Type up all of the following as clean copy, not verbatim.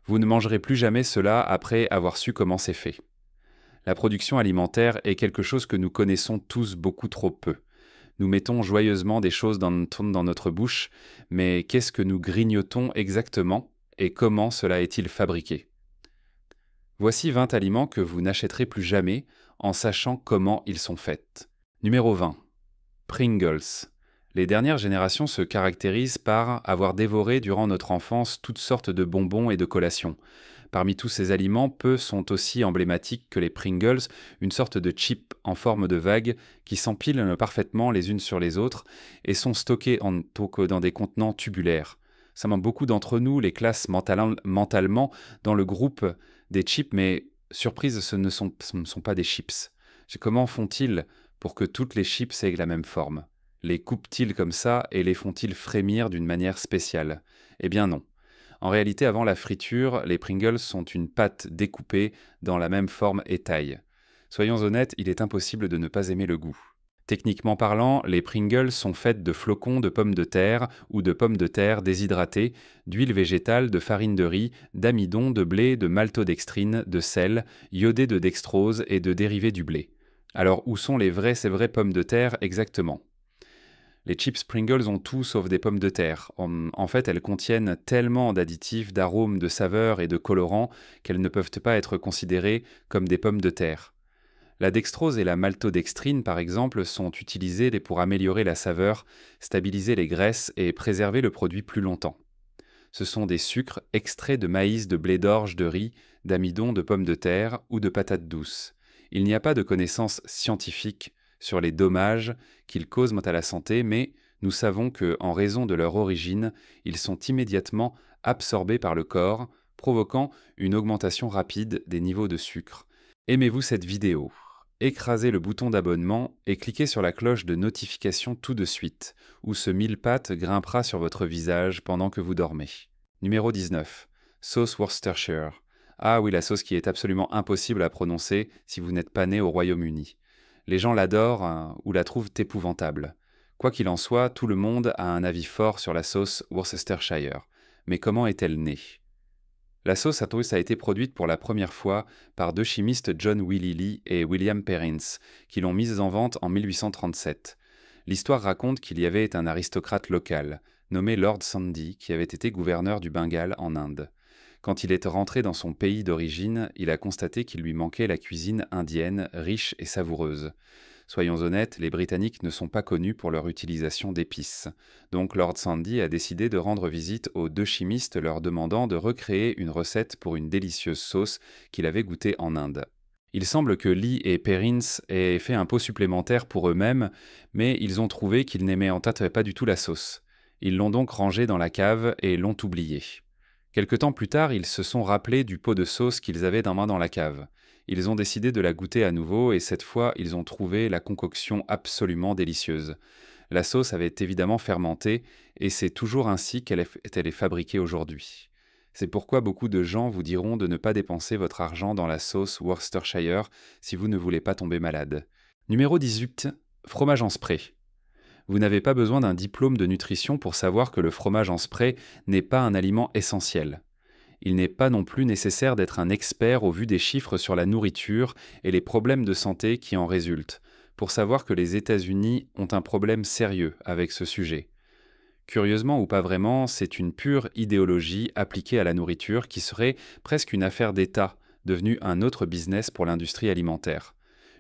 Vous ne mangerez plus jamais cela après avoir su comment c'est fait. La production alimentaire est quelque chose que nous connaissons tous beaucoup trop peu. Nous mettons joyeusement des choses dans notre bouche, mais qu'est-ce que nous grignotons exactement et comment cela est-il fabriqué? Voici 20 aliments que vous n'achèterez plus jamais en sachant comment ils sont faits. Numéro 20. Pringles. Les dernières générations se caractérisent par avoir dévoré durant notre enfance toutes sortes de bonbons et de collations. Parmi tous ces aliments, peu sont aussi emblématiques que les Pringles, une sorte de chip en forme de vague qui s'empilent parfaitement les unes sur les autres et sont stockées dans des contenants tubulaires. Beaucoup d'entre nous les classent mentalement dans le groupe des chips, mais surprise, ce ne sont pas des chips. Comment font-ils pour que toutes les chips aient la même forme? Les coupent-ils comme ça et les font-ils frémir d'une manière spéciale? Eh bien non. En réalité, avant la friture, les Pringles sont une pâte découpée dans la même forme et taille. Soyons honnêtes, il est impossible de ne pas aimer le goût. Techniquement parlant, les Pringles sont faites de flocons de pommes de terre ou de pommes de terre déshydratées, d'huile végétale, de farine de riz, d'amidon, de blé, de maltodextrine, de sel, iodé de dextrose et de dérivés du blé. Alors où sont ces vraies pommes de terre exactement? Les chips Pringles ont tout sauf des pommes de terre. En fait, elles contiennent tellement d'additifs, d'arômes, de saveurs et de colorants qu'elles ne peuvent pas être considérées comme des pommes de terre. La dextrose et la maltodextrine, par exemple, sont utilisées pour améliorer la saveur, stabiliser les graisses et préserver le produit plus longtemps. Ce sont des sucres extraits de maïs, de blé d'orge, de riz, d'amidon, de pommes de terre ou de patates douces. Il n'y a pas de connaissances scientifiques sur les dommages qu'ils causent à la santé, mais nous savons que, en raison de leur origine, ils sont immédiatement absorbés par le corps, provoquant une augmentation rapide des niveaux de sucre. Aimez-vous cette vidéo? Écrasez le bouton d'abonnement et cliquez sur la cloche de notification tout de suite, ou ce mille-pattes grimpera sur votre visage pendant que vous dormez. Numéro 19. Sauce Worcestershire. Ah oui, la sauce qui est absolument impossible à prononcer si vous n'êtes pas né au Royaume-Uni. Les gens l'adorent ou la trouvent épouvantable. Quoi qu'il en soit, tout le monde a un avis fort sur la sauce Worcestershire. Mais comment est-elle née? La sauce a été produite pour la première fois par deux chimistes, John Wiley Lee et William Perrins, qui l'ont mise en vente en 1837. L'histoire raconte qu'il y avait un aristocrate local, nommé Lord Sandy, qui avait été gouverneur du Bengale en Inde. Quand il est rentré dans son pays d'origine, il a constaté qu'il lui manquait la cuisine indienne, riche et savoureuse. Soyons honnêtes, les Britanniques ne sont pas connus pour leur utilisation d'épices. Donc Lord Sandy a décidé de rendre visite aux deux chimistes leur demandant de recréer une recette pour une délicieuse sauce qu'il avait goûtée en Inde. Il semble que Lee et Perrins aient fait un pot supplémentaire pour eux-mêmes, mais ils ont trouvé qu'ils n'aimaient en fait pas du tout la sauce. Ils l'ont donc rangée dans la cave et l'ont oubliée. Quelque temps plus tard, ils se sont rappelés du pot de sauce qu'ils avaient dans la cave. Ils ont décidé de la goûter à nouveau et cette fois, ils ont trouvé la concoction absolument délicieuse. La sauce avait évidemment fermenté et c'est toujours ainsi qu'elle est fabriquée aujourd'hui. C'est pourquoi beaucoup de gens vous diront de ne pas dépenser votre argent dans la sauce Worcestershire si vous ne voulez pas tomber malade. Numéro 18. Fromage en spray. Vous n'avez pas besoin d'un diplôme de nutrition pour savoir que le fromage en spray n'est pas un aliment essentiel. Il n'est pas non plus nécessaire d'être un expert au vu des chiffres sur la nourriture et les problèmes de santé qui en résultent, pour savoir que les États-Unis ont un problème sérieux avec ce sujet. Curieusement ou pas vraiment, c'est une pure idéologie appliquée à la nourriture qui serait presque une affaire d'État, devenue un autre business pour l'industrie alimentaire.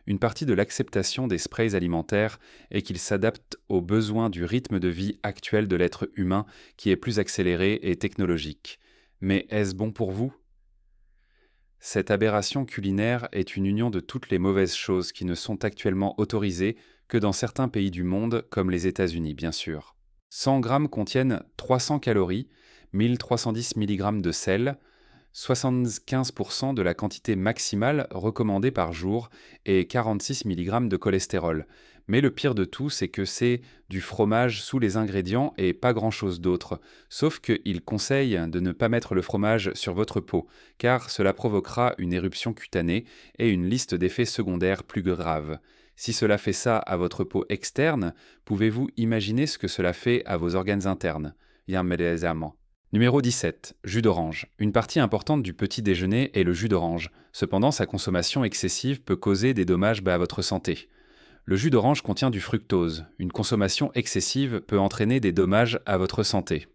Une partie de l'acceptation des sprays alimentaires est qu'ils s'adaptent aux besoins du rythme de vie actuel de l'être humain qui est plus accéléré et technologique. Mais est-ce bon pour vous? Cette aberration culinaire est une union de toutes les mauvaises choses qui ne sont actuellement autorisées que dans certains pays du monde, comme les États-Unis bien sûr. 100 grammes contiennent 300 calories, 1310 mg de sel, 75% de la quantité maximale recommandée par jour et 46 mg de cholestérol. Mais le pire de tout, c'est que c'est du fromage sous les ingrédients et pas grand-chose d'autre. Sauf qu'il conseille de ne pas mettre le fromage sur votre peau, car cela provoquera une éruption cutanée et une liste d'effets secondaires plus graves. Si cela fait ça à votre peau externe, pouvez-vous imaginer ce que cela fait à vos organes internes? Bien, Numéro 17. Jus d'orange. Une partie importante du petit déjeuner est le jus d'orange. Cependant, sa consommation excessive peut causer des dommages à votre santé. Le jus d'orange contient du fructose. Une consommation excessive peut entraîner des dommages à votre santé.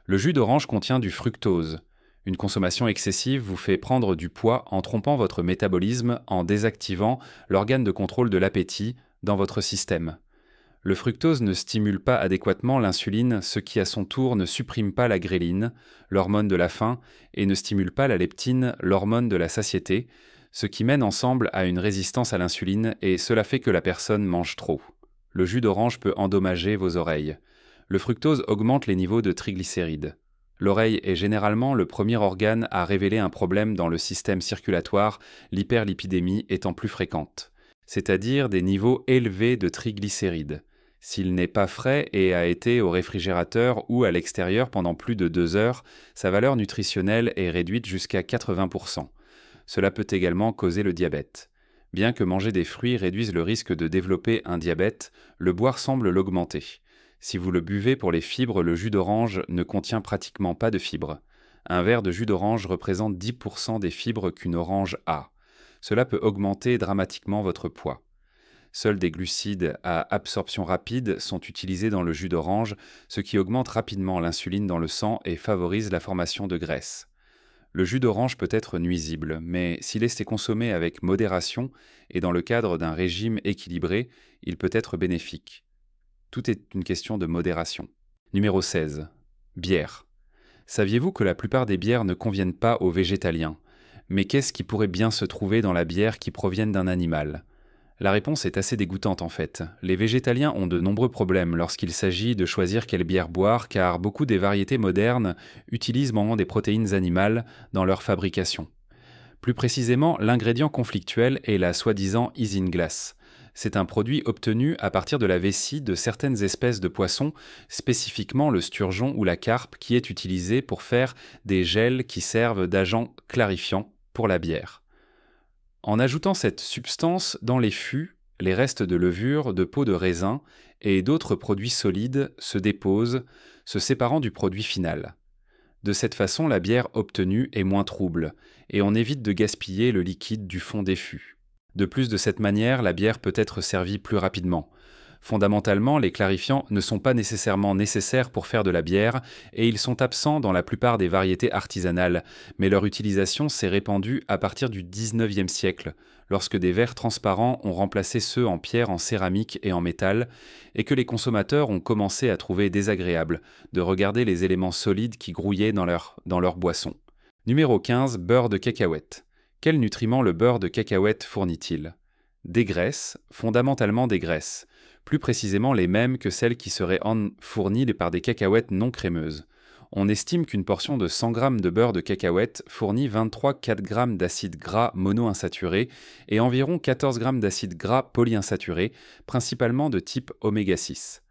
Le jus d'orange contient du fructose. Une consommation excessive vous fait prendre du poids en trompant votre métabolisme, en désactivant l'organe de contrôle de l'appétit dans votre système. Le fructose ne stimule pas adéquatement l'insuline, ce qui à son tour ne supprime pas la gréline, l'hormone de la faim, et ne stimule pas la leptine, l'hormone de la satiété, ce qui mène ensemble à une résistance à l'insuline et cela fait que la personne mange trop. Le jus d'orange peut endommager vos oreilles. Le fructose augmente les niveaux de triglycérides. L'oreille est généralement le premier organe à révéler un problème dans le système circulatoire, l'hyperlipidémie étant plus fréquente, c'est-à-dire des niveaux élevés de triglycérides. S'il n'est pas frais et a été au réfrigérateur ou à l'extérieur pendant plus de 2 heures, sa valeur nutritionnelle est réduite jusqu'à 80%. Cela peut également causer le diabète. Bien que manger des fruits réduise le risque de développer un diabète, le boire semble l'augmenter. Si vous le buvez pour les fibres, le jus d'orange ne contient pratiquement pas de fibres. Un verre de jus d'orange représente 10% des fibres qu'une orange a. Cela peut augmenter dramatiquement votre poids. Seuls des glucides à absorption rapide sont utilisés dans le jus d'orange, ce qui augmente rapidement l'insuline dans le sang et favorise la formation de graisse. Le jus d'orange peut être nuisible, mais s'il est consommé avec modération et dans le cadre d'un régime équilibré, il peut être bénéfique. Tout est une question de modération. Numéro 16. Bière. Saviez-vous que la plupart des bières ne conviennent pas aux végétaliens? Mais qu'est-ce qui pourrait bien se trouver dans la bière qui provienne d'un animal? La réponse est assez dégoûtante en fait. Les végétaliens ont de nombreux problèmes lorsqu'il s'agit de choisir quelle bière boire car beaucoup des variétés modernes utilisent maintenant des protéines animales dans leur fabrication. Plus précisément, l'ingrédient conflictuel est la soi-disant isinglass. C'est un produit obtenu à partir de la vessie de certaines espèces de poissons, spécifiquement le sturgeon ou la carpe qui est utilisé pour faire des gels qui servent d'agent clarifiant pour la bière. En ajoutant cette substance dans les fûts, les restes de levure, de peau de raisin et d'autres produits solides se déposent, se séparant du produit final. De cette façon, la bière obtenue est moins trouble, et on évite de gaspiller le liquide du fond des fûts. De plus, de cette manière, la bière peut être servie plus rapidement. Fondamentalement, les clarifiants ne sont pas nécessairement nécessaires pour faire de la bière et ils sont absents dans la plupart des variétés artisanales, mais leur utilisation s'est répandue à partir du XIXe siècle, lorsque des verres transparents ont remplacé ceux en pierre, en céramique et en métal, et que les consommateurs ont commencé à trouver désagréable de regarder les éléments solides qui grouillaient dans leur boisson. Numéro 15. Beurre de cacahuète. Quels nutriments le beurre de cacahuète fournit-il? Des graisses, fondamentalement des graisses. Plus précisément les mêmes que celles qui seraient fournies par des cacahuètes non crémeuses. On estime qu'une portion de 100 g de beurre de cacahuète fournit 23,4 g d'acides gras monoinsaturés et environ 14 g d'acides gras polyinsaturés, principalement de type oméga 6.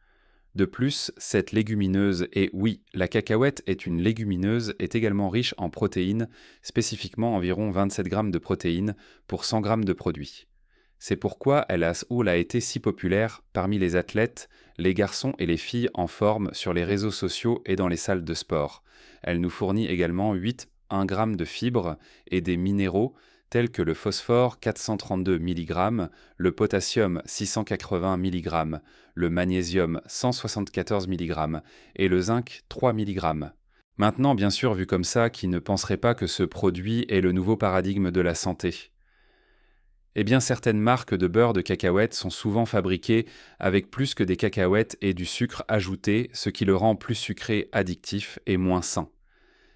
De plus, cette légumineuse, et oui, la cacahuète est une légumineuse, est également riche en protéines, spécifiquement environ 27 g de protéines pour 100 g de produit. C'est pourquoi elle a été si populaire parmi les athlètes, les garçons et les filles en forme sur les réseaux sociaux et dans les salles de sport. Elle nous fournit également 8,1 g de fibres et des minéraux tels que le phosphore 432 mg, le potassium 680 mg, le magnésium 174 mg et le zinc 3 mg. Maintenant, bien sûr, vu comme ça, qui ne penserait pas que ce produit est le nouveau paradigme de la santé? Eh bien, certaines marques de beurre de cacahuète sont souvent fabriquées avec plus que des cacahuètes et du sucre ajouté, ce qui le rend plus sucré, addictif et moins sain.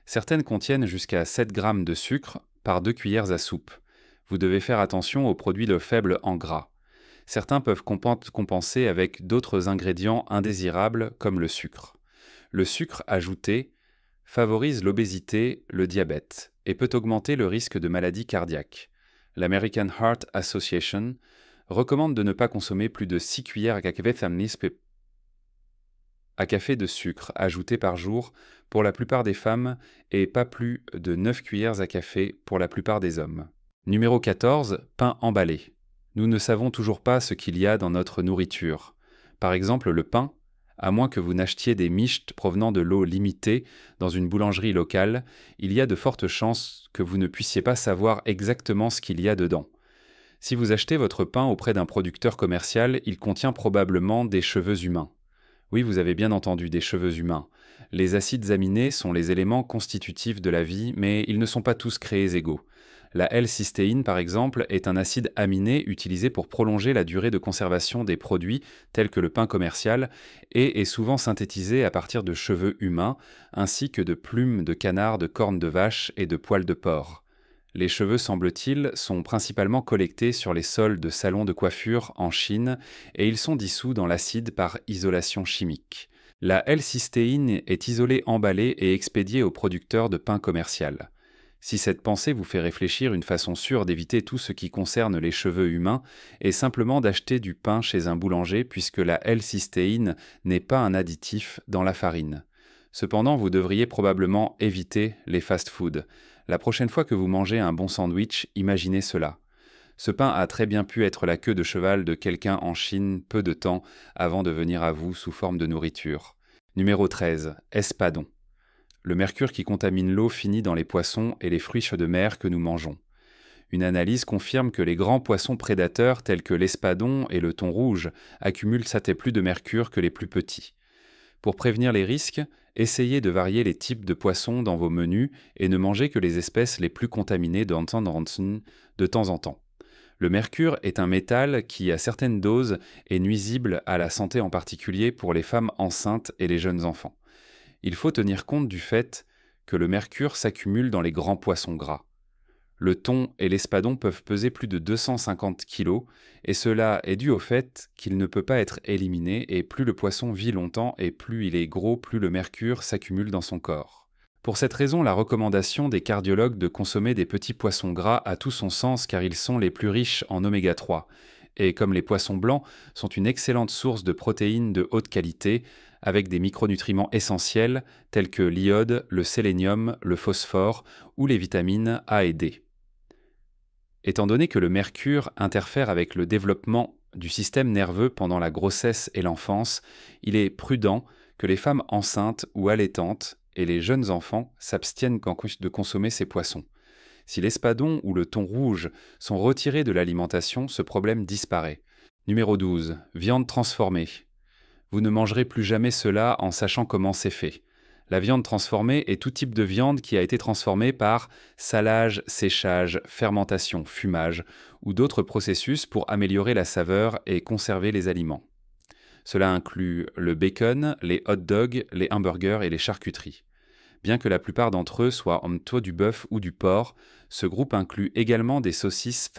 Certaines contiennent jusqu'à 7 g de sucre par 2 cuillères à soupe. Vous devez faire attention aux produits faibles en gras. Certains peuvent compenser avec d'autres ingrédients indésirables comme le sucre. Le sucre ajouté favorise l'obésité, le diabète et peut augmenter le risque de maladies cardiaques. L'American Heart Association recommande de ne pas consommer plus de 6 cuillères à café de sucre ajouté par jour pour la plupart des femmes et pas plus de 9 cuillères à café pour la plupart des hommes. Numéro 14. Pain emballé. Nous ne savons toujours pas ce qu'il y a dans notre nourriture. Par exemple, le pain À moins que vous n'achetiez des mixtes provenant de l'eau limitée dans une boulangerie locale, il y a de fortes chances que vous ne puissiez pas savoir exactement ce qu'il y a dedans. Si vous achetez votre pain auprès d'un producteur commercial, il contient probablement des cheveux humains. Oui, vous avez bien entendu, des cheveux humains. Les acides aminés sont les éléments constitutifs de la vie, mais ils ne sont pas tous créés égaux. La L-cystéine, par exemple, est un acide aminé utilisé pour prolonger la durée de conservation des produits tels que le pain commercial et est souvent synthétisé à partir de cheveux humains, ainsi que de plumes de canard, de cornes de vache et de poils de porc. Les cheveux, semble-t-il, sont principalement collectés sur les sols de salons de coiffure en Chine et ils sont dissous dans l'acide par isolation chimique. La L-cystéine est isolée, emballée et expédiée aux producteurs de pain commercial. Si cette pensée vous fait réfléchir, une façon sûre d'éviter tout ce qui concerne les cheveux humains est simplement d'acheter du pain chez un boulanger puisque la L-cystéine n'est pas un additif dans la farine. Cependant, vous devriez probablement éviter les fast-foods. La prochaine fois que vous mangez un bon sandwich, imaginez cela. Ce pain a très bien pu être la queue de cheval de quelqu'un en Chine peu de temps avant de venir à vous sous forme de nourriture. Numéro 13. Espadon. Le mercure qui contamine l'eau finit dans les poissons et les fruits de mer que nous mangeons. Une analyse confirme que les grands poissons prédateurs tels que l'espadon et le thon rouge accumulent 7 plus de mercure que les plus petits. Pour prévenir les risques, essayez de varier les types de poissons dans vos menus et ne mangez que les espèces les plus contaminées de temps en temps. Le mercure est un métal qui, à certaines doses, est nuisible à la santé, en particulier pour les femmes enceintes et les jeunes enfants. Il faut tenir compte du fait que le mercure s'accumule dans les grands poissons gras. Le thon et l'espadon peuvent peser plus de 250 kg, et cela est dû au fait qu'il ne peut pas être éliminé, et plus le poisson vit longtemps et plus il est gros, plus le mercure s'accumule dans son corps. Pour cette raison, la recommandation des cardiologues de consommer des petits poissons gras a tout son sens car ils sont les plus riches en oméga 3. Et comme les poissons blancs sont une excellente source de protéines de haute qualité, avec des micronutriments essentiels tels que l'iode, le sélénium, le phosphore ou les vitamines A et D. Étant donné que le mercure interfère avec le développement du système nerveux pendant la grossesse et l'enfance, il est prudent que les femmes enceintes ou allaitantes et les jeunes enfants s'abstiennent de consommer ces poissons. Si l'espadon ou le thon rouge sont retirés de l'alimentation, ce problème disparaît. Numéro 12. Viande transformée. Vous ne mangerez plus jamais cela en sachant comment c'est fait. La viande transformée est tout type de viande qui a été transformée par salage, séchage, fermentation, fumage ou d'autres processus pour améliorer la saveur et conserver les aliments. Cela inclut le bacon, les hot dogs, les hamburgers et les charcuteries. Bien que la plupart d'entre eux soient en toit du bœuf ou du porc, ce groupe inclut également des saucisses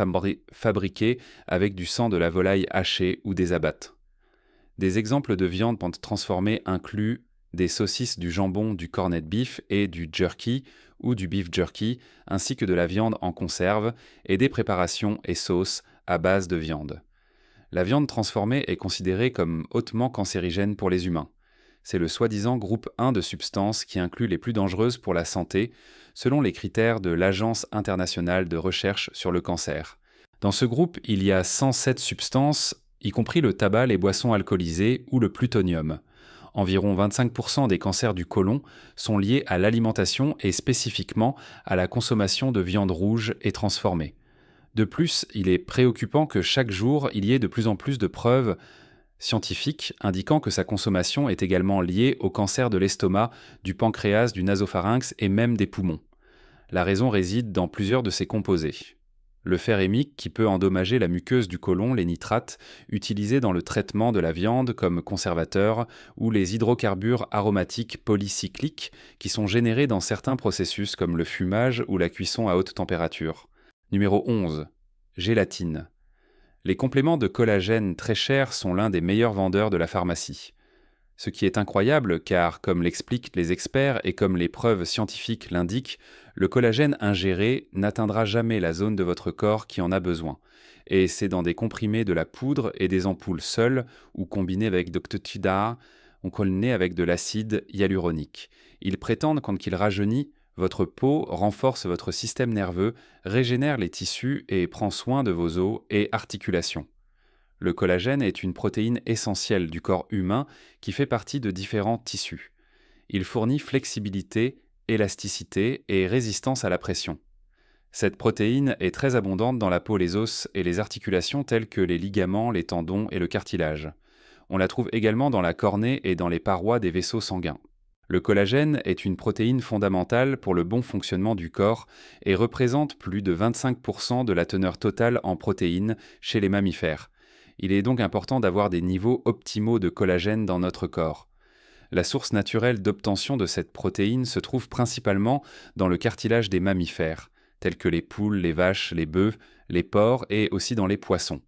fabriquées avec du sang de la volaille hachée ou des abattes. Des exemples de viande transformée incluent des saucisses, du jambon, du corned beef et du jerky ou du beef jerky, ainsi que de la viande en conserve et des préparations et sauces à base de viande. La viande transformée est considérée comme hautement cancérigène pour les humains. C'est le soi-disant groupe 1 de substances qui inclut les plus dangereuses pour la santé, selon les critères de l'Agence internationale de recherche sur le cancer. Dans ce groupe, il y a 107 substances, y compris le tabac, les boissons alcoolisées ou le plutonium. Environ 25% des cancers du côlon sont liés à l'alimentation et spécifiquement à la consommation de viande rouge et transformée. De plus, il est préoccupant que chaque jour, il y ait de plus en plus de preuves scientifiques indiquant que sa consommation est également liée au cancer de l'estomac, du pancréas, du nasopharynx et même des poumons. La raison réside dans plusieurs de ces composés. Le fer hémique qui peut endommager la muqueuse du côlon, les nitrates utilisés dans le traitement de la viande comme conservateur ou les hydrocarbures aromatiques polycycliques qui sont générés dans certains processus comme le fumage ou la cuisson à haute température. Numéro 11. Gélatine. Les compléments de collagène très chers sont l'un des meilleurs vendeurs de la pharmacie. Ce qui est incroyable car, comme l'expliquent les experts et comme les preuves scientifiques l'indiquent, le collagène ingéré n'atteindra jamais la zone de votre corps qui en a besoin. Et c'est dans des comprimés de la poudre et des ampoules seules ou combinés avec d'octotida, on connaît avec de l'acide hyaluronique. Ils prétendent quand il rajeunit, votre peau renforce votre système nerveux, régénère les tissus et prend soin de vos os et articulations. Le collagène est une protéine essentielle du corps humain qui fait partie de différents tissus. Il fournit flexibilité, élasticité et résistance à la pression. Cette protéine est très abondante dans la peau, les os et les articulations telles que les ligaments, les tendons et le cartilage. On la trouve également dans la cornée et dans les parois des vaisseaux sanguins. Le collagène est une protéine fondamentale pour le bon fonctionnement du corps et représente plus de 25% de la teneur totale en protéines chez les mammifères. Il est donc important d'avoir des niveaux optimaux de collagène dans notre corps. La source naturelle d'obtention de cette protéine se trouve principalement dans le cartilage des mammifères, tels que les poules, les vaches, les bœufs, les porcs et aussi dans les poissons.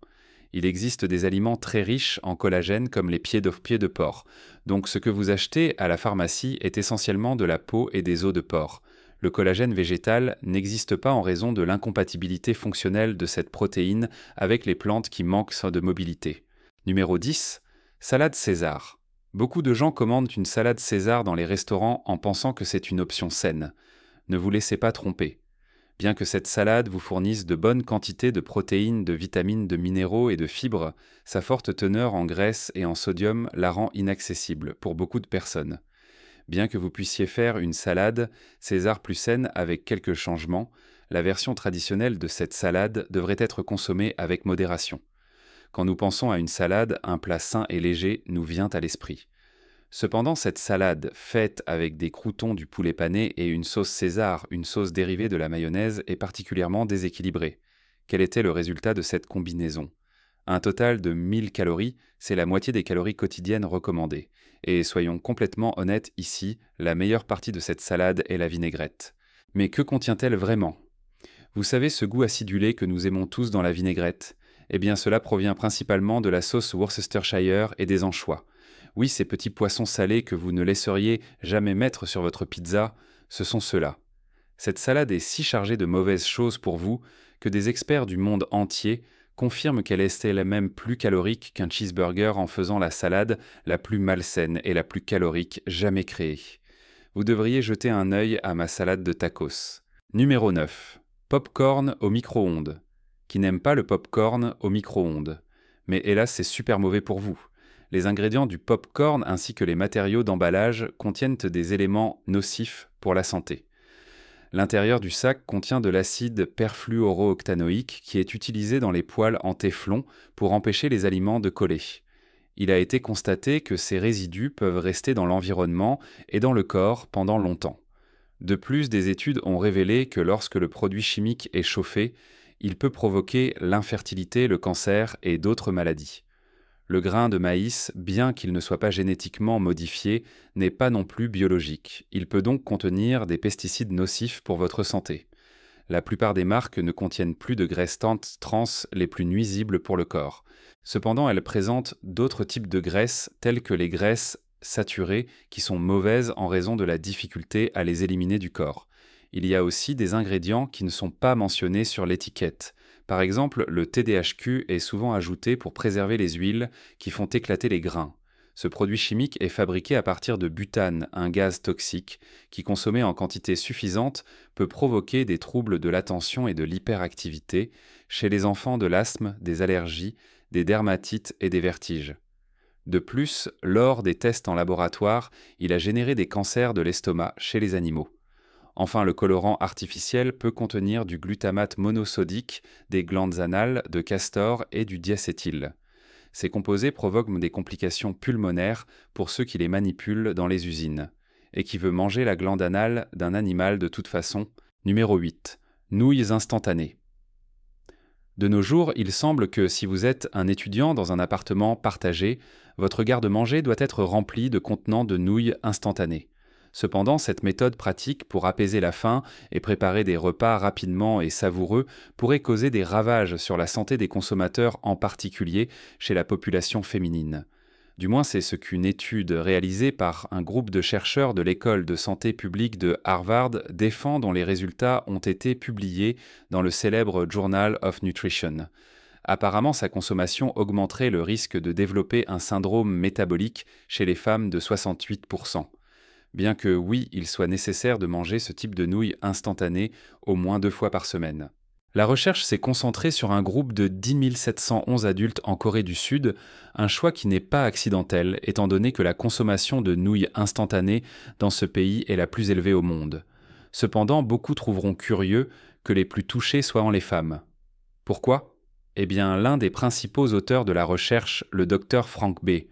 Il existe des aliments très riches en collagène comme les pieds de porc. Donc ce que vous achetez à la pharmacie est essentiellement de la peau et des os de porc. Le collagène végétal n'existe pas en raison de l'incompatibilité fonctionnelle de cette protéine avec les plantes qui manquent de mobilité. Numéro 10. Salade César. Beaucoup de gens commandent une salade César dans les restaurants en pensant que c'est une option saine. Ne vous laissez pas tromper. Bien que cette salade vous fournisse de bonnes quantités de protéines, de vitamines, de minéraux et de fibres, sa forte teneur en graisse et en sodium la rend inaccessible pour beaucoup de personnes. Bien que vous puissiez faire une salade César plus saine avec quelques changements, la version traditionnelle de cette salade devrait être consommée avec modération. Quand nous pensons à une salade, un plat sain et léger nous vient à l'esprit. Cependant, cette salade, faite avec des croûtons, du poulet pané et une sauce César, une sauce dérivée de la mayonnaise, est particulièrement déséquilibrée. Quel était le résultat de cette combinaison? Un total de 1000 calories, c'est la moitié des calories quotidiennes recommandées. Et soyons complètement honnêtes ici, la meilleure partie de cette salade est la vinaigrette. Mais que contient-elle vraiment? Vous savez ce goût acidulé que nous aimons tous dans la vinaigrette? Eh bien cela provient principalement de la sauce Worcestershire et des anchois. Oui, ces petits poissons salés que vous ne laisseriez jamais mettre sur votre pizza, ce sont ceux-là. Cette salade est si chargée de mauvaises choses pour vous que des experts du monde entier confirment qu'elle est elle-même plus calorique qu'un cheeseburger en faisant la salade la plus malsaine et la plus calorique jamais créée. Vous devriez jeter un œil à ma salade de tacos. Numéro 9. Popcorn au micro-ondes. Qui n'aime pas le popcorn au micro-ondes? Mais hélas, c'est super mauvais pour vous. Les ingrédients du pop-corn ainsi que les matériaux d'emballage contiennent des éléments nocifs pour la santé. L'intérieur du sac contient de l'acide perfluorooctanoïque qui est utilisé dans les poêles en téflon pour empêcher les aliments de coller. Il a été constaté que ces résidus peuvent rester dans l'environnement et dans le corps pendant longtemps. De plus, des études ont révélé que lorsque le produit chimique est chauffé, il peut provoquer l'infertilité, le cancer et d'autres maladies. Le grain de maïs, bien qu'il ne soit pas génétiquement modifié, n'est pas non plus biologique. Il peut donc contenir des pesticides nocifs pour votre santé. La plupart des marques ne contiennent plus de graisses trans les plus nuisibles pour le corps. Cependant, elles présentent d'autres types de graisses, telles que les graisses saturées, qui sont mauvaises en raison de la difficulté à les éliminer du corps. Il y a aussi des ingrédients qui ne sont pas mentionnés sur l'étiquette. Par exemple, le TDHQ est souvent ajouté pour préserver les huiles qui font éclater les grains. Ce produit chimique est fabriqué à partir de butane, un gaz toxique, qui consommé en quantité suffisante peut provoquer des troubles de l'attention et de l'hyperactivité chez les enfants, de l'asthme, des allergies, des dermatites et des vertiges. De plus, lors des tests en laboratoire, il a généré des cancers de l'estomac chez les animaux. Enfin, le colorant artificiel peut contenir du glutamate monosodique, des glandes anales, de castor et du diacétyl. Ces composés provoquent des complications pulmonaires pour ceux qui les manipulent dans les usines. Et qui veut manger la glande anale d'un animal de toute façon? Numéro 8. Nouilles instantanées. De nos jours, il semble que si vous êtes un étudiant dans un appartement partagé, votre garde-manger doit être rempli de contenants de nouilles instantanées. Cependant, cette méthode pratique pour apaiser la faim et préparer des repas rapidement et savoureux pourrait causer des ravages sur la santé des consommateurs, en particulier chez la population féminine. Du moins, c'est ce qu'une étude réalisée par un groupe de chercheurs de l'école de santé publique de Harvard défend, dont les résultats ont été publiés dans le célèbre Journal of Nutrition. Apparemment, sa consommation augmenterait le risque de développer un syndrome métabolique chez les femmes de 68%. Bien que oui, il soit nécessaire de manger ce type de nouilles instantanées au moins 2 fois par semaine. La recherche s'est concentrée sur un groupe de 10 711 adultes en Corée du Sud, un choix qui n'est pas accidentel étant donné que la consommation de nouilles instantanées dans ce pays est la plus élevée au monde. Cependant, beaucoup trouveront curieux que les plus touchés soient les femmes. Pourquoi? Eh bien, l'un des principaux auteurs de la recherche, le docteur Frank B.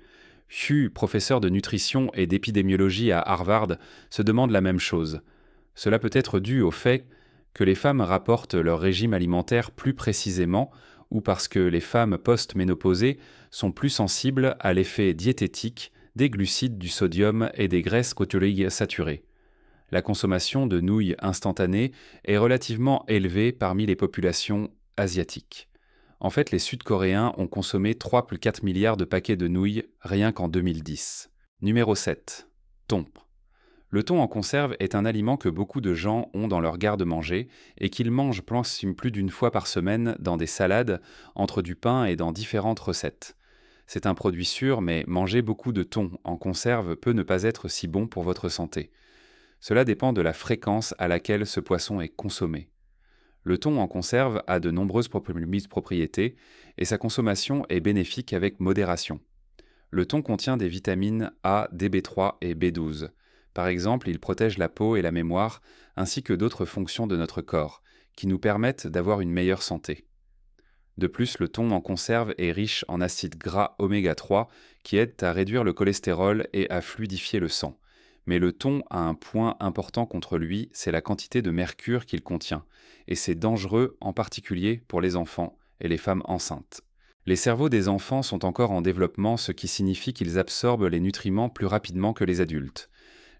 Hu, professeur de nutrition et d'épidémiologie à Harvard, se demande la même chose. Cela peut être dû au fait que les femmes rapportent leur régime alimentaire plus précisément ou parce que les femmes post-ménopausées sont plus sensibles à l'effet diététique des glucides, du sodium et des graisses côtières saturées. La consommation de nouilles instantanées est relativement élevée parmi les populations asiatiques. En fait, les Sud-Coréens ont consommé 3,4 milliards de paquets de nouilles rien qu'en 2010. Numéro 7. Thon. Le thon en conserve est un aliment que beaucoup de gens ont dans leur garde-manger et qu'ils mangent plus d'une fois par semaine dans des salades, entre du pain et dans différentes recettes. C'est un produit sûr, mais manger beaucoup de thon en conserve peut ne pas être si bon pour votre santé. Cela dépend de la fréquence à laquelle ce poisson est consommé. Le thon en conserve a de nombreuses propriétés et sa consommation est bénéfique avec modération. Le thon contient des vitamines A, DB3 et B12. Par exemple, il protège la peau et la mémoire, ainsi que d'autres fonctions de notre corps, qui nous permettent d'avoir une meilleure santé. De plus, le thon en conserve est riche en acides gras oméga 3 qui aident à réduire le cholestérol et à fluidifier le sang. Mais le thon a un point important contre lui, c'est la quantité de mercure qu'il contient, et c'est dangereux en particulier pour les enfants et les femmes enceintes. Les cerveaux des enfants sont encore en développement, ce qui signifie qu'ils absorbent les nutriments plus rapidement que les adultes.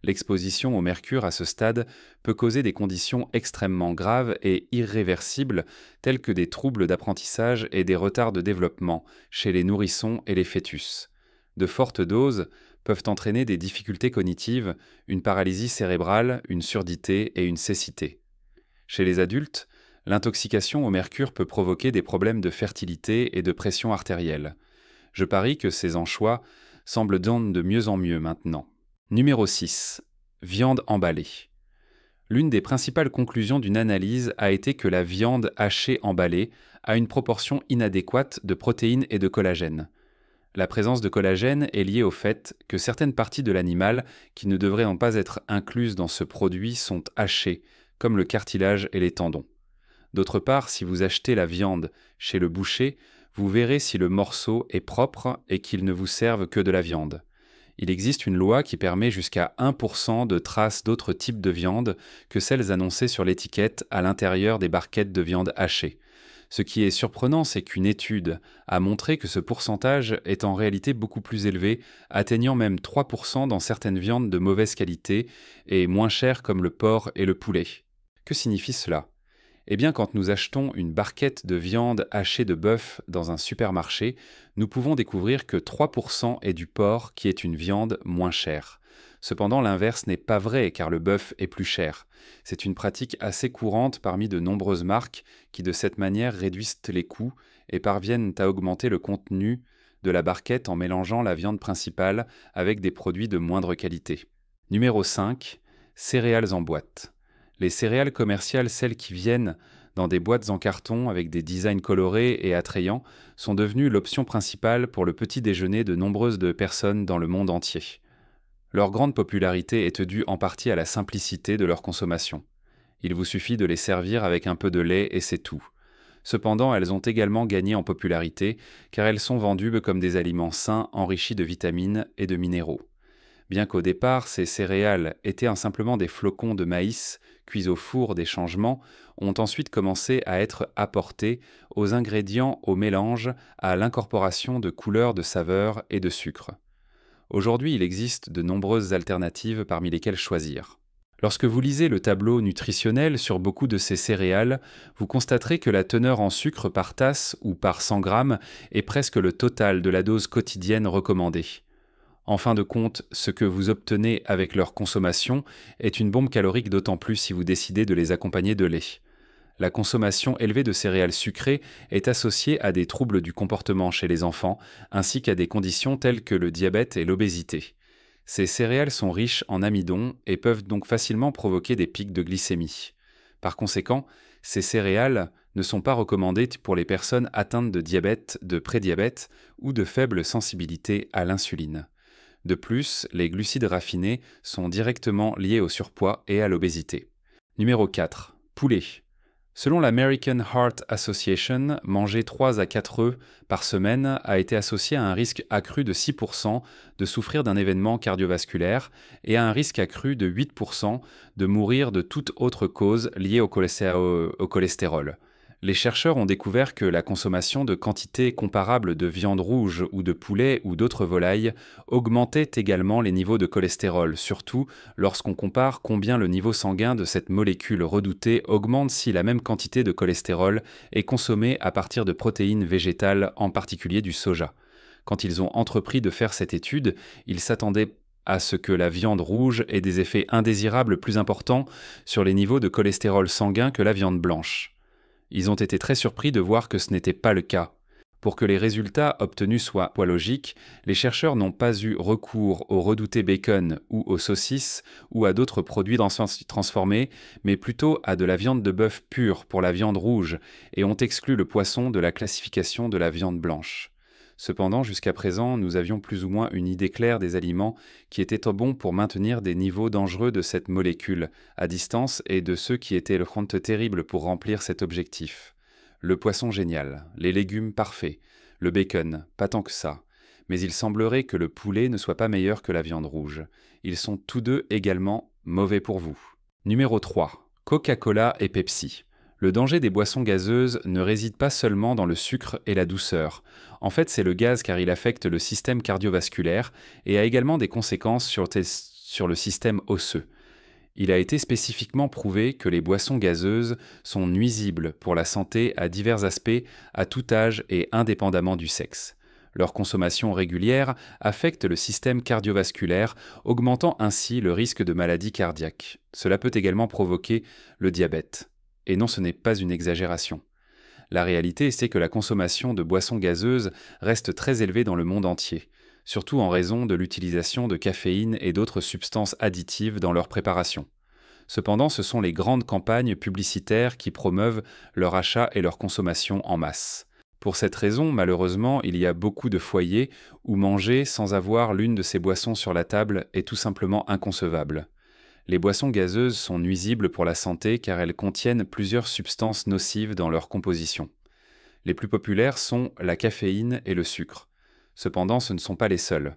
L'exposition au mercure à ce stade peut causer des conditions extrêmement graves et irréversibles telles que des troubles d'apprentissage et des retards de développement chez les nourrissons et les fœtus. De fortes doses peuvent entraîner des difficultés cognitives, une paralysie cérébrale, une surdité et une cécité. Chez les adultes, l'intoxication au mercure peut provoquer des problèmes de fertilité et de pression artérielle. Je parie que ces anchois semblent de mieux en mieux maintenant. Numéro 6. Viande emballée. L'une des principales conclusions d'une analyse a été que la viande hachée emballée a une proportion inadéquate de protéines et de collagène. La présence de collagène est liée au fait que certaines parties de l'animal qui ne devraient pas être incluses dans ce produit sont hachées, comme le cartilage et les tendons. D'autre part, si vous achetez la viande chez le boucher, vous verrez si le morceau est propre et qu'il ne vous serve que de la viande. Il existe une loi qui permet jusqu'à 1% de traces d'autres types de viande que celles annoncées sur l'étiquette à l'intérieur des barquettes de viande hachée. Ce qui est surprenant, c'est qu'une étude a montré que ce pourcentage est en réalité beaucoup plus élevé, atteignant même 3% dans certaines viandes de mauvaise qualité et moins chères comme le porc et le poulet. Que signifie cela? Eh bien, quand nous achetons une barquette de viande hachée de bœuf dans un supermarché, nous pouvons découvrir que 3% est du porc qui est une viande moins chère. Cependant, l'inverse n'est pas vrai car le bœuf est plus cher. C'est une pratique assez courante parmi de nombreuses marques qui de cette manière réduisent les coûts et parviennent à augmenter le contenu de la barquette en mélangeant la viande principale avec des produits de moindre qualité. Numéro 5. Céréales en boîte. Les céréales commerciales, celles qui viennent dans des boîtes en carton avec des designs colorés et attrayants, sont devenues l'option principale pour le petit déjeuner de nombreuses personnes dans le monde entier. Leur grande popularité est due en partie à la simplicité de leur consommation. Il vous suffit de les servir avec un peu de lait et c'est tout. Cependant, elles ont également gagné en popularité car elles sont vendues comme des aliments sains enrichis de vitamines et de minéraux. Bien qu'au départ, ces céréales étaient simplement des flocons de maïs cuits au four, des changements ont ensuite commencé à être apportés aux ingrédients, au mélange, à l'incorporation de couleurs, de saveurs et de sucre. Aujourd'hui, il existe de nombreuses alternatives parmi lesquelles choisir. Lorsque vous lisez le tableau nutritionnel sur beaucoup de ces céréales, vous constaterez que la teneur en sucre par tasse ou par 100 grammes est presque le total de la dose quotidienne recommandée. En fin de compte, ce que vous obtenez avec leur consommation est une bombe calorique d'autant plus si vous décidez de les accompagner de lait. La consommation élevée de céréales sucrées est associée à des troubles du comportement chez les enfants, ainsi qu'à des conditions telles que le diabète et l'obésité. Ces céréales sont riches en amidon et peuvent donc facilement provoquer des pics de glycémie. Par conséquent, ces céréales ne sont pas recommandés pour les personnes atteintes de diabète, de prédiabète ou de faible sensibilité à l'insuline. De plus, les glucides raffinés sont directement liés au surpoids et à l'obésité. Numéro 4. Poulet. Selon l'American Heart Association, manger 3 à 4 œufs par semaine a été associé à un risque accru de 6% de souffrir d'un événement cardiovasculaire et à un risque accru de 8% de mourir de toute autre cause liée au cholestérol. Les chercheurs ont découvert que la consommation de quantités comparables de viande rouge ou de poulet ou d'autres volailles augmentait également les niveaux de cholestérol, surtout lorsqu'on compare combien le niveau sanguin de cette molécule redoutée augmente si la même quantité de cholestérol est consommée à partir de protéines végétales, en particulier du soja. Quand ils ont entrepris de faire cette étude, ils s'attendaient à ce que la viande rouge ait des effets indésirables plus importants sur les niveaux de cholestérol sanguin que la viande blanche. Ils ont été très surpris de voir que ce n'était pas le cas. Pour que les résultats obtenus soient logiques, les chercheurs n'ont pas eu recours au redouté bacon ou aux saucisses ou à d'autres produits transformés, mais plutôt à de la viande de bœuf pure pour la viande rouge et ont exclu le poisson de la classification de la viande blanche. Cependant, jusqu'à présent, nous avions plus ou moins une idée claire des aliments qui étaient bons pour maintenir des niveaux dangereux de cette molécule à distance et de ceux qui étaient le front terrible pour remplir cet objectif. Le poisson génial, les légumes parfaits, le bacon, pas tant que ça. Mais il semblerait que le poulet ne soit pas meilleur que la viande rouge. Ils sont tous deux également mauvais pour vous. Numéro 3. Coca-Cola et Pepsi. Le danger des boissons gazeuses ne réside pas seulement dans le sucre et la douceur. En fait, c'est le gaz car il affecte le système cardiovasculaire et a également des conséquences sur le système osseux. Il a été spécifiquement prouvé que les boissons gazeuses sont nuisibles pour la santé à divers aspects, à tout âge et indépendamment du sexe. Leur consommation régulière affecte le système cardiovasculaire, augmentant ainsi le risque de maladies cardiaques. Cela peut également provoquer le diabète. Et non, ce n'est pas une exagération. La réalité, c'est que la consommation de boissons gazeuses reste très élevée dans le monde entier, surtout en raison de l'utilisation de caféine et d'autres substances additives dans leur préparation. Cependant, ce sont les grandes campagnes publicitaires qui promeuvent leur achat et leur consommation en masse. Pour cette raison, malheureusement, il y a beaucoup de foyers où manger sans avoir l'une de ces boissons sur la table est tout simplement inconcevable. Les boissons gazeuses sont nuisibles pour la santé car elles contiennent plusieurs substances nocives dans leur composition. Les plus populaires sont la caféine et le sucre. Cependant, ce ne sont pas les seuls.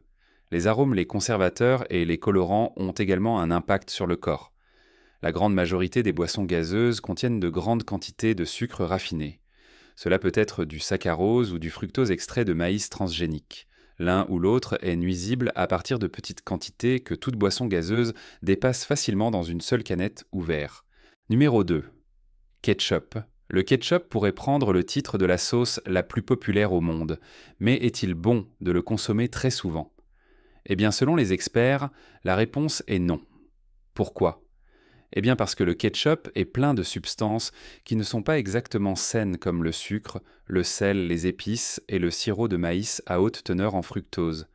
Les arômes, les conservateurs et les colorants ont également un impact sur le corps. La grande majorité des boissons gazeuses contiennent de grandes quantités de sucre raffiné. Cela peut être du saccharose ou du fructose extrait de maïs transgénique. L'un ou l'autre est nuisible à partir de petites quantités que toute boisson gazeuse dépasse facilement dans une seule canette ou verre. Numéro 2. Ketchup. Le ketchup pourrait prendre le titre de la sauce la plus populaire au monde, mais est-il bon de le consommer très souvent ? Eh bien, selon les experts, la réponse est non. Pourquoi ? Eh bien parce que le ketchup est plein de substances qui ne sont pas exactement saines comme le sucre, le sel, les épices et le sirop de maïs à haute teneur en fructose.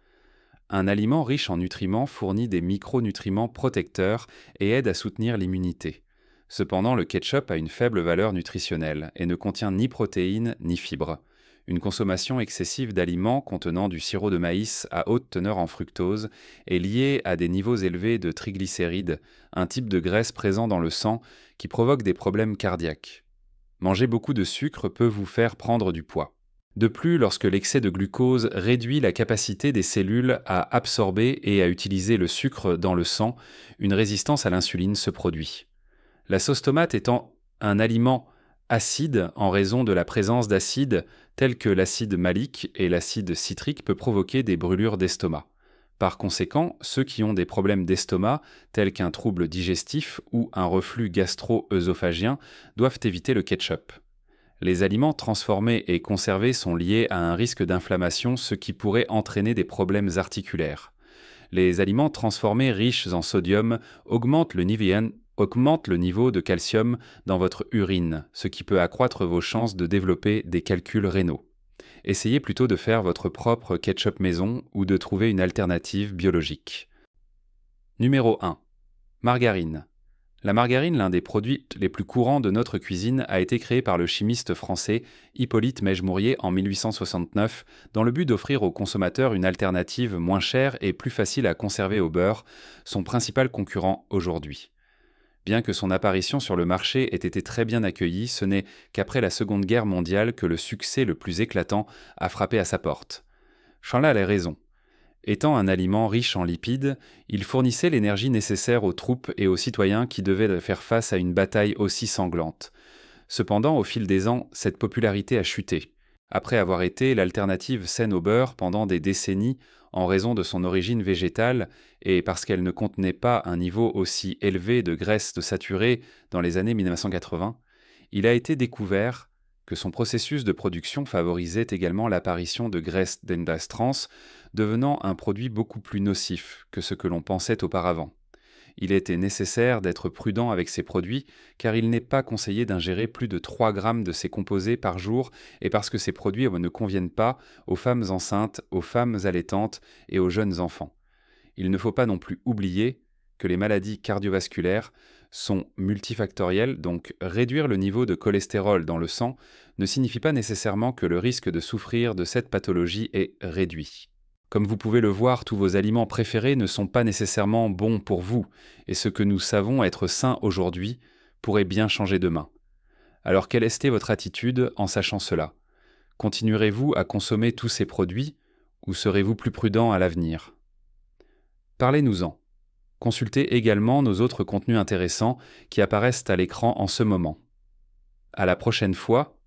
Un aliment riche en nutriments fournit des micronutriments protecteurs et aide à soutenir l'immunité. Cependant, le ketchup a une faible valeur nutritionnelle et ne contient ni protéines ni fibres. Une consommation excessive d'aliments contenant du sirop de maïs à haute teneur en fructose est liée à des niveaux élevés de triglycérides, un type de graisse présent dans le sang qui provoque des problèmes cardiaques. Manger beaucoup de sucre peut vous faire prendre du poids. De plus, lorsque l'excès de glucose réduit la capacité des cellules à absorber et à utiliser le sucre dans le sang, une résistance à l'insuline se produit. La sauce tomate étant un aliment acide en raison de la présence d'acides tels que l'acide malique et l'acide citrique peut provoquer des brûlures d'estomac. Par conséquent, ceux qui ont des problèmes d'estomac, tels qu'un trouble digestif ou un reflux gastro-œsophagien, doivent éviter le ketchup. Les aliments transformés et conservés sont liés à un risque d'inflammation, ce qui pourrait entraîner des problèmes articulaires. Les aliments transformés riches en sodium augmentent le niveau de calcium dans votre urine, ce qui peut accroître vos chances de développer des calculs rénaux. Essayez plutôt de faire votre propre ketchup maison ou de trouver une alternative biologique. Numéro 1. Margarine. La margarine, l'un des produits les plus courants de notre cuisine, a été créée par le chimiste français Hippolyte Mège-Mourier en 1869 dans le but d'offrir aux consommateurs une alternative moins chère et plus facile à conserver au beurre, son principal concurrent aujourd'hui. Bien que son apparition sur le marché ait été très bien accueillie, ce n'est qu'après la Seconde Guerre mondiale que le succès le plus éclatant a frappé à sa porte. Chanlal a raison. Étant un aliment riche en lipides, il fournissait l'énergie nécessaire aux troupes et aux citoyens qui devaient faire face à une bataille aussi sanglante. Cependant, au fil des ans, cette popularité a chuté. Après avoir été l'alternative saine au beurre pendant des décennies en raison de son origine végétale et parce qu'elle ne contenait pas un niveau aussi élevé de graisse saturée dans les années 1980, il a été découvert que son processus de production favorisait également l'apparition de graisses d'endas trans, devenant un produit beaucoup plus nocif que ce que l'on pensait auparavant. Il était nécessaire d'être prudent avec ces produits car il n'est pas conseillé d'ingérer plus de 3 grammes de ces composés par jour et parce que ces produits ne conviennent pas aux femmes enceintes, aux femmes allaitantes et aux jeunes enfants. Il ne faut pas non plus oublier que les maladies cardiovasculaires sont multifactorielles, donc réduire le niveau de cholestérol dans le sang ne signifie pas nécessairement que le risque de souffrir de cette pathologie est réduit. Comme vous pouvez le voir, tous vos aliments préférés ne sont pas nécessairement bons pour vous, et ce que nous savons être sain aujourd'hui pourrait bien changer demain. Alors quelle est votre attitude en sachant cela? Continuerez-vous à consommer tous ces produits, ou serez-vous plus prudent à l'avenir? Parlez-nous-en. Consultez également nos autres contenus intéressants qui apparaissent à l'écran en ce moment. À la prochaine fois